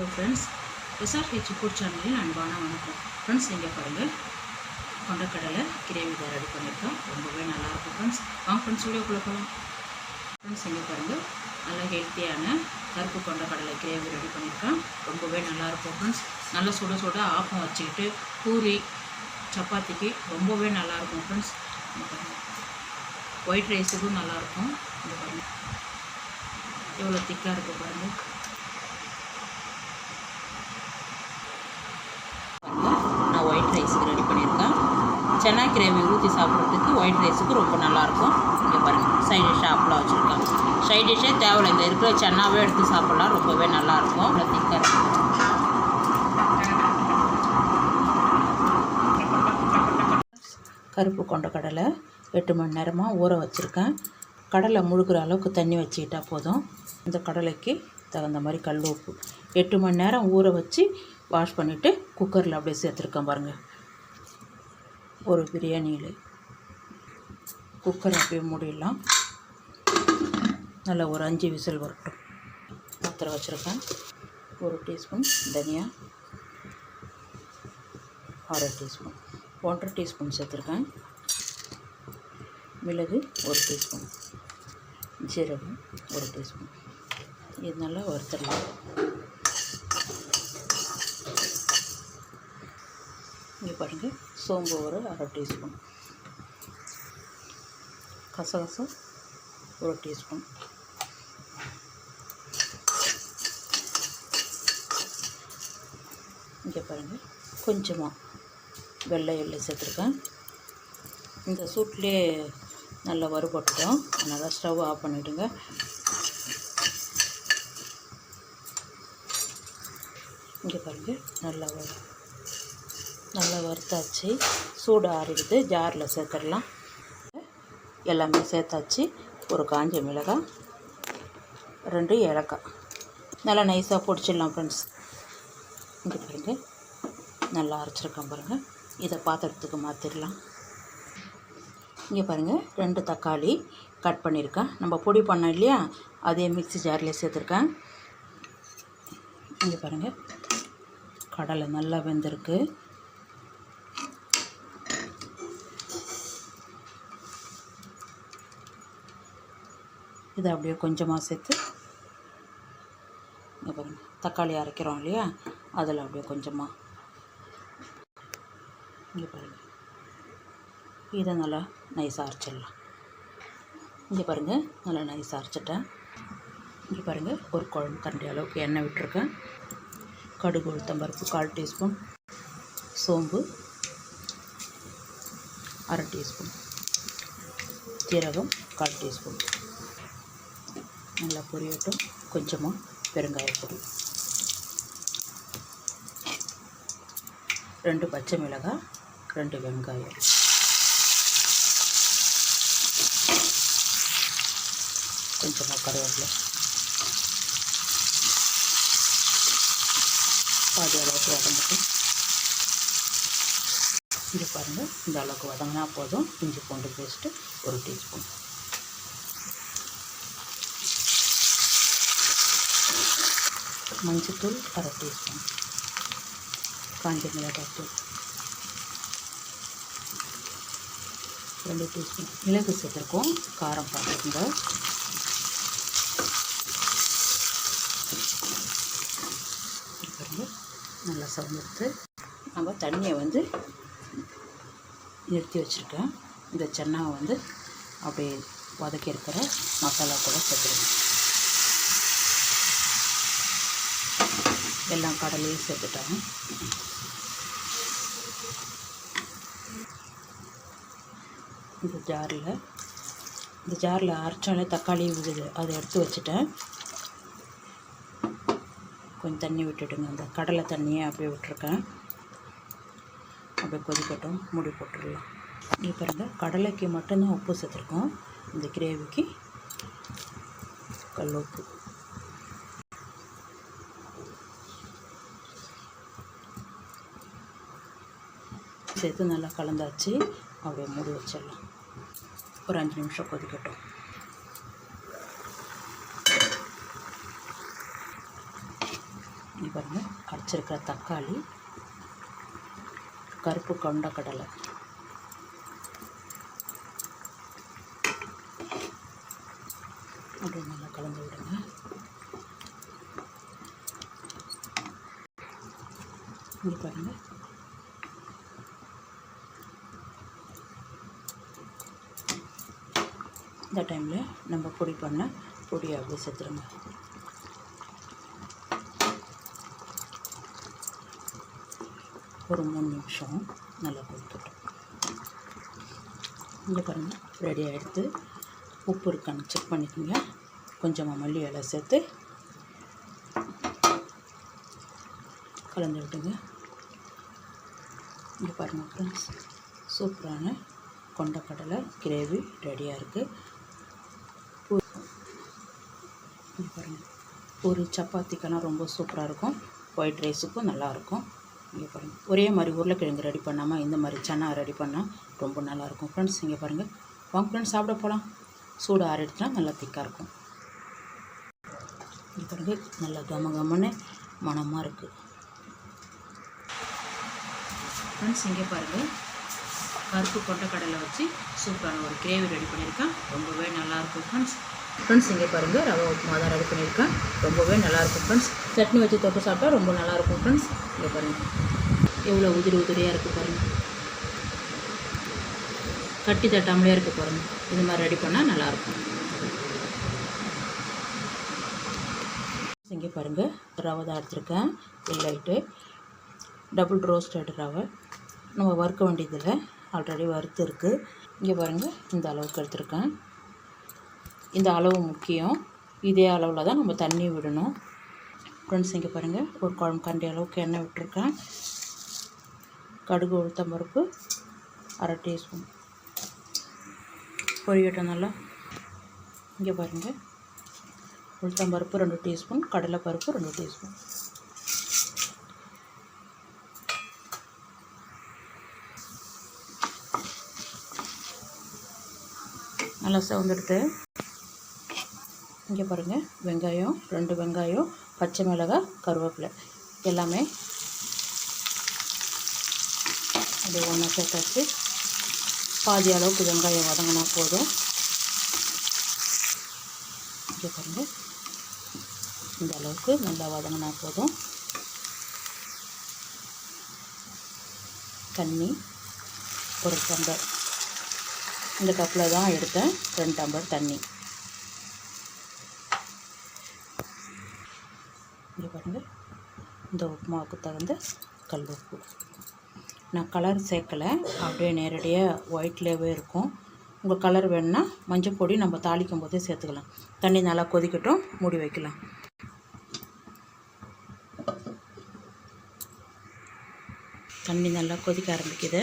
Hello friends, SRH food சேனலில் அன்பான வணக்கம். ஃப்ரெண்ட்ஸ், இங்கே பாருங்கள், கொண்டக்கடலை கிரேவி தான் ரெடி பண்ணியிருக்கோம். ரொம்பவே நல்லாயிருக்கும் ஃப்ரெண்ட்ஸ். வாங்க ஃப்ரெண்ட்ஸ், வீடியோக்குள்ளே போகலாம். ஃப்ரெண்ட்ஸ், இங்கே பாருங்கள், நல்லா ஹெல்த்தியான கருப்பு கொண்டக்கடலை கிரேவி ரெடி பண்ணியிருக்கேன். ரொம்பவே நல்லாயிருக்கும் ஃப்ரெண்ட்ஸ். நல்லா சுட சுட ஆப்பம் வச்சுக்கிட்டு பூரி சப்பாத்திக்கு ரொம்பவே நல்லாயிருக்கும் ஃப்ரெண்ட்ஸ். இங்கே பாருங்கள், ஒயிட் ரைஸுக்கும் நல்லாயிருக்கும். இங்கே பாருங்கள் எவ்வளோ திக்காக இருக்கும் பாருங்கள். நான் ஒயிட் ரைஸுக்கு ரெடி பண்ணியிருக்கேன். சன்னா கிரேவி ஊற்றி சாப்பிட்றதுக்கு ஒயிட் ரைஸுக்கு ரொம்ப நல்லாயிருக்கும். இங்கே பாருங்கள், சைட் டிஷ் ஆப்பில் வச்சுருக்கேன். சைட் டிஷ்ஷே தேவையில்லை, இந்த இருக்கிற சன்னாவே எடுத்து சாப்பிட்லாம். ரொம்பவே நல்லாயிருக்கும். அவ்வளோ திக்காக இருக்கும். கருப்பு கொண்டக்கடலை 8 மணி நேரமாக ஊற வச்சுருக்கேன். கடலை முழுகிற அளவுக்கு தண்ணி வச்சுக்கிட்டால் போதும். இந்த கடலைக்கு தகுந்த மாதிரி கல் உப்பு 8 மணி நேரம் ஊற வச்சு வாஷ் பண்ணிவிட்டு குக்கரில் அப்படியே சேர்த்துருக்கேன் பாருங்கள். ஒரு பிரியாணியில் குக்கரை அப்படியே மூடிடலாம். நல்லா ஒரு 5 விசில் வரட்டும். பாத்திரம் வச்சுருக்கேன். 1 டீஸ்பூன் தனியா, 1/2 டீஸ்பூன், 1/2 டீஸ்பூன் சேர்த்துருக்கேன். மிளகு 1 டீஸ்பூன், ஜீரகம் 1 டீஸ்பூன். இது நல்லா வறுத்துடலாம். இங்கே பாருங்கள், சோம்பு ஒரு 1/2 டீஸ்பூன், கசகசம் 1 டீஸ்பூன், இங்கே பாருங்கள் கொஞ்சமாக வெள்ளை எள்ளு சேர்த்துருக்கேன். இந்த சூட்லேயே நல்லா வறுபட்டுடும். அதனால் ஸ்டவ் ஆஃப் பண்ணிவிடுங்க. இங்கே பாருங்கள், நல்லா வறுத்தாச்சு. சூடு ஆறிடுது. ஜாரில் சேர்த்துடலாம். எல்லாமே சேர்த்தாச்சு. ஒரு காஞ்ச மிளகாய், 2 ஏலக்காய் நல்லா நைஸாக பொடிச்சிடலாம் ஃப்ரெண்ட்ஸ். இங்கே பாருங்கள், நல்லா அரைச்சிருக்கேன் பாருங்கள். இதை பாத்திரத்துக்கு மாற்றிடலாம். இங்கே பாருங்கள், 2 தக்காளி கட் பண்ணியிருக்கேன். நம்ம பொடி பண்ணோம் இல்லையா, அதே மிக்ஸி ஜாரில் சேர்த்துருக்கேன். இங்கே பாருங்கள், கடலை நல்லா வெந்திருக்கு. இதை அப்படியே கொஞ்சமாக சேர்த்து, இங்கே பாருங்கள், தக்காளி அரைக்கிறோம் இல்லையா, அதில் அப்படியே கொஞ்சமாக, இங்கே பாருங்கள், இதை நல்லா நைஸாக அரைச்சிடலாம். இங்கே பாருங்கள், நல்லா நைஸாக அரைச்சிட்டேன். இங்கே பாருங்கள், ஒரு குழம்பு கரண்டி அளவுக்கு எண்ணெய் விட்டுருக்கேன். கடுகு உளுத்தம்பருப்பு 1/4 டீஸ்பூன், சோம்பு 1/2 டீஸ்பூன், ஜீரகம் 1/4 டீஸ்பூன். நல்லா பொரியட்டும். கொஞ்சமாக பெருங்காயப்பொடி, 2 பச்சை மிளகாய், 2 வெங்காயம், கொஞ்சமாக கருவேப்பிலை, பாதி அளவுக்கு வதங்கட்டும். இங்கே பாருங்கள், இந்த அளவுக்கு வதங்கினா போதும். இஞ்சி பூண்டு பேஸ்ட்டு 1 டீஸ்பூன், மஞ்சத்தூள் 1/2 டீஸ்பூன், காஞ்ச மிளகாய் தூள் 2 டீஸ்பூன், மிளகு சேர்த்துருக்கோம். காரம் பார்த்துக்குங்க. நல்லா சமைத்து நம்ம தண்ணியை நிறுத்தி வச்சுருக்கேன். இந்த சன்னாவை அப்படியே வதக்கி இருக்கிற மசாலா கூட சேர்த்துருங்க. எல்லாம் கடலையும் சேர்த்துட்டாங்க. இந்த ஜாரில் அரைச்சாலே தக்காளி விடுது, அதை எடுத்து வச்சுட்டேன். கொஞ்சம் தண்ணி விட்டுடுங்க. அந்த கடலை தண்ணியை அப்படியே விட்டுருக்கேன். அப்படியே கொதிக்கட்டும். மூடி போட்டுடலாம். இங்கே பாருங்கள், கடலைக்கு மட்டும்தான் உப்பு சேர்த்துருக்கோம். இந்த கிரேவிக்கு கல் உப்பு சேர்த்து நல்லா கலந்தாச்சு. அப்படியே மூடி வச்சிடலாம். ஒரு 5 நிமிஷம் கொதிக்கட்டும். பாருங்கள் அரைச்சிருக்கிற தக்காளி, கருப்பு கொண்டக்கடலை, அப்படியே நல்லா கலந்து விடுங்க. இங்கே பாருங்கள் இந்த டைமில் நம்ம பொடி பண்ண பொடியை அப்படியே சேர்த்துருங்க. ஒரு 3 நிமிஷம் நல்லா கொடுத்துட்டோம். இங்கே பாருங்கள் ரெடி ஆகிடுத்து. உப்பு இருக்கான்னு செக் பண்ணிக்கோங்க. கொஞ்சமாக மல்லி இலை சேர்த்து கலந்து விட்டுங்க. இங்கே பாருங்கள் ஃப்ரெண்ட்ஸ், சூப்பரான கொண்டக்கடலை கிரேவி ரெடியாக இருக்குது. இங்கே பாருங்கள், ஒரு சப்பாத்திக்கெல்லாம் ரொம்ப சூப்பராக இருக்கும். ஒயிட் ரைஸுக்கும் நல்லாயிருக்கும். இங்கே பாருங்கள், ஒரே மாதிரி உருளைக்கிழங்கு ரெடி பண்ணாமல் இந்த மாதிரி சன்னா ரெடி பண்ணால் ரொம்ப நல்லாயிருக்கும் ஃப்ரெண்ட்ஸ். இங்கே பாருங்கள், வாங்க ஃப்ரெண்ட்ஸ் சாப்பிட போகலாம். சூடு ஆறிடுச்சுன்னா நல்லா திக்காக இருக்கும். இங்கே பாருங்கள், நல்லா கமகமன்னு மணமாக இருக்குது ஃப்ரெண்ட்ஸ். இங்கே பாருங்கள், கருப்பு கொண்டக்கடலை வச்சு சூப்பரான ஒரு கிரேவி ரெடி பண்ணியிருக்கேன். ரொம்பவே நல்லாயிருக்கும் ஃப்ரெண்ட்ஸ். இங்கே பாருங்கள், ரவை உப்புமா தான் ரெடி பண்ணியிருக்கேன். ரொம்பவே நல்லாயிருக்கும் ஃப்ரெண்ட்ஸ். சட்னி வச்சு தொட்டு சாப்பிட்டா ரொம்ப நல்லாயிருக்கும் ஃப்ரெண்ட்ஸ். இங்கே பாருங்கள் எவ்வளோ உதிரியாக இருக்குது பாருங்கள். கட்டி தட்டாமலே இருக்குது பாருங்கள். இது மாதிரி ரெடி பண்ணால் நல்லாயிருக்கும். இங்கே பாருங்கள், ரவை தான் எடுத்துருக்கேன். வெள்ளைட்டு டபுள் ரோஸ்டட் ரவை. நம்ம வறுக்க வேண்டியதில்லை, ஆல்ரெடி வறுத்து இருக்குது. இங்கே பாருங்கள், இந்த அளவுக்கு எடுத்துருக்கேன். இந்த அளவு முக்கியம். இதே அளவில் தான் நம்ம தண்ணி விடணும் ஃப்ரெண்ட்ஸ். இங்கே பாருங்கள், ஒரு குழம்பு கண்டி அளவுக்கு எண்ணெய் விட்டுருக்கேன். கடுகு உளுத்தம் பருப்பு 1/2 டீஸ்பூன் பொரியட்டும் நல்லா. இங்கே பாருங்கள், உளுத்தம் பருப்பு 2 டீஸ்பூன், கடலைப்பருப்பு 2 டீஸ்பூன். நல்லா செவந்துடுது. இங்கே பாருங்கள், வெங்காயம் 2 வெங்காயம், பச்சை மிளகாய், கருவேப்பிலை எல்லாமே அப்படியே ஒன்றா சேர்த்தாச்சு. பாதி அளவுக்கு வெங்காயம் வதங்கினா போதும். இங்கே பாருங்கள், இந்த அளவுக்கு நல்லா வதங்கினா போதும். தண்ணி 1 டம்ளர், இந்த கப்பில் தான் எடுத்தேன். 2 டம்ளர் தண்ணி. இங்கே பாருங்கள், இந்த உப்புமாவுக்கு தகுந்த கல் உப்பு. நான் கலர் சேர்க்கலை, அப்படியே நேரடியாக ஒயிட்லேயே இருக்கும். உங்கள் கலர் வேணுன்னா மஞ்சள் பொடி நம்ம தாளிக்கும் போதே சேர்த்துக்கலாம். தண்ணி நல்லா கொதிக்கட்டும், மூடி வைக்கலாம். தண்ணி நல்லா கொதிக்க ஆரம்பிக்குது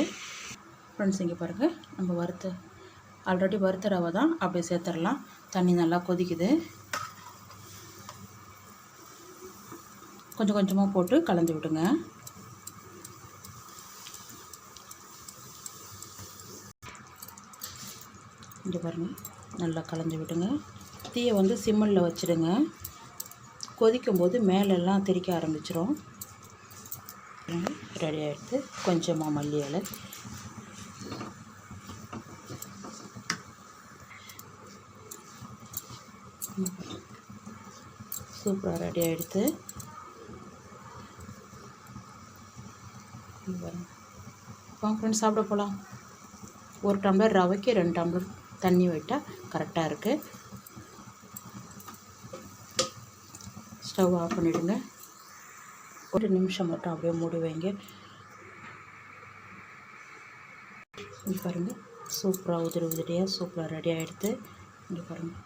ஃப்ரெண்ட்ஸ். இங்கே பாருங்கள், நம்ம ஆல்ரெடி வறுத்த ரவை தான், அப்படியே சேர்த்துடலாம். தண்ணி நல்லா கொதிக்குது. கொஞ்சம் கொஞ்சமாக போட்டு கலந்து விடுங்க. இங்கே பாருங்கள், நல்லா கலந்து விடுங்க. தீயை வந்து சிம்மில் வச்சுடுங்க. கொதிக்கும்போது மேலெல்லாம் தெறிக்க ஆரம்பிச்சிடும். ரெடி ஆகிடுது. கொஞ்சமாக மல்லி இலை, சூப்பராக ரெடி ஆகிடுது. வாங்க ஃப்ரெண்ட்ஸ் சாப்பிட போகலாம். 1 டம்ளர் ரவைக்கு 2 டம்ளர் தண்ணி விட்டால் கரெக்டாக இருக்குது. ஸ்டவ் ஆஃப் பண்ணிவிடுங்க. 1 நிமிஷம் மட்டும் அப்படியே மூடி வைங்க. இங்கே பாருங்கள், சூப்பராக உதிரியாக சூப்பராக ரெடி ஆகிடுது. இங்கே பாருங்கள்,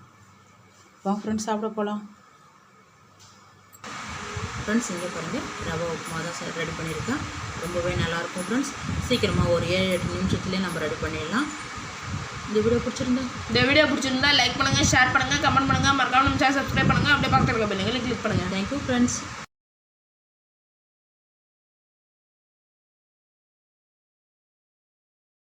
வாங்க ஃப்ரெண்ட்ஸ் சாப்பிட போகலாம். ஃப்ரெண்ட்ஸ் இங்கே பாருங்கள், ரவை உப்புமா தான் ரெடி பண்ணியிருக்கேன். ரொம்பவே நல்லாயிருக்கும் ஃப்ரெண்ட்ஸ். சீக்கிரமாக ஒரு 7-8 நிமிஷத்துலேயே நம்ம ரெடி பண்ணிடலாம். இந்த வீடியோ பிடிச்சிருந்தா லைக் பண்ணுங்கள், ஷேர் பண்ணுங்கள், கமெண்ட் பண்ணுங்கள், மறக்காம நம்ம சேனல் சப்ஸ்கிரைப் பண்ணுங்கள். அப்படியே பக்கத்தில் இருக்க பெல் ஐகானை கிளிக் பண்ணுங்கள். Thank you friends.